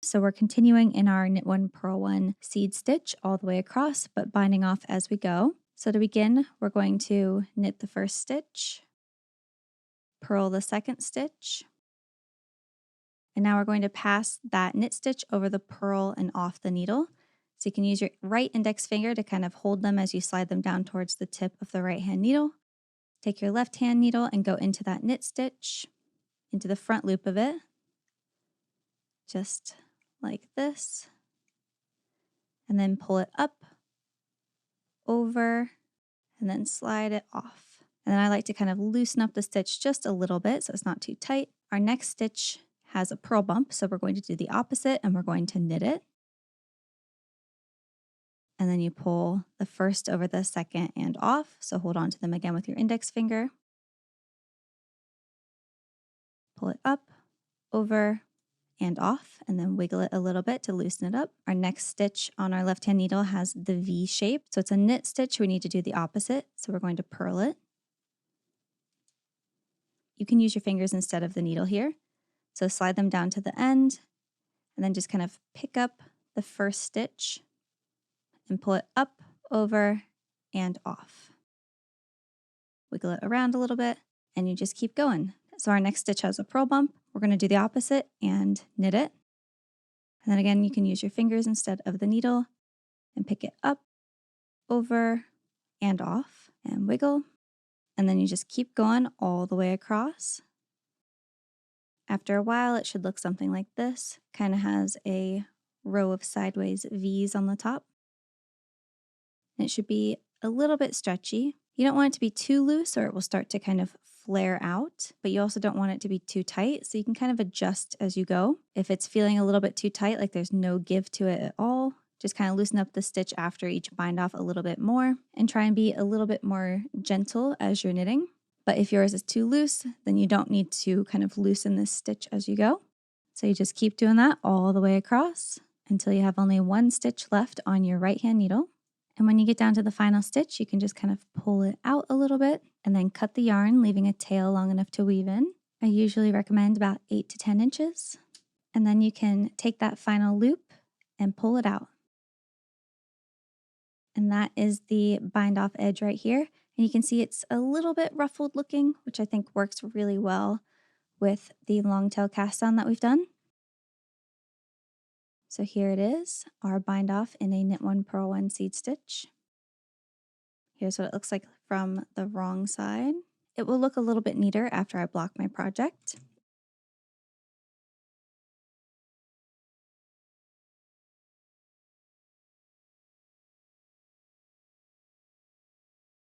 So we're continuing in our knit one, purl one seed stitch all the way across, but binding off as we go. So to begin, we're going to knit the first stitch, purl the second stitch, and now we're going to pass that knit stitch over the purl and off the needle. So you can use your right index finger to kind of hold them as you slide them down towards the tip of the right hand needle. Take your left hand needle and go into that knit stitch, into the front loop of it, just like this, and then pull it up, over, and then slide it off. And then I like to kind of loosen up the stitch just a little bit so it's not too tight. Our next stitch has a purl bump, so we're going to do the opposite and we're going to knit it. And then you pull the first over the second and off, so hold on to them again with your index finger. Pull it up, over, and off, and then wiggle it a little bit to loosen it up. Our next stitch on our left hand needle has the V shape, so it's a knit stitch. We need to do the opposite, so we're going to purl it. You can use your fingers instead of the needle here. So slide them down to the end, and then just kind of pick up the first stitch and pull it up, over, and off. Wiggle it around a little bit, and you just keep going. So our next stitch has a purl bump. We're going to do the opposite and knit it. And then again, you can use your fingers instead of the needle and pick it up, over, and off, and wiggle. And then you just keep going all the way across. After a while, it should look something like this. Kind of has a row of sideways V's on the top. And it should be a little bit stretchy. You don't want it to be too loose or it will start to kind of flare out, but you also don't want it to be too tight, so you can kind of adjust as you go. If it's feeling a little bit too tight, like there's no give to it at all, just kind of loosen up the stitch after each bind off a little bit more and try and be a little bit more gentle as you're knitting. But if yours is too loose, then you don't need to kind of loosen this stitch as you go. So you just keep doing that all the way across until you have only one stitch left on your right hand needle. And when you get down to the final stitch, you can just kind of pull it out a little bit and then cut the yarn, leaving a tail long enough to weave in. I usually recommend about 8 to 10 inches. And then you can take that final loop and pull it out. And that is the bind off edge right here. And you can see it's a little bit ruffled looking, which I think works really well with the long tail cast on that we've done. So here it is, our bind off in a knit one, purl one seed stitch. Here's what it looks like from the wrong side. It will look a little bit neater after I block my project.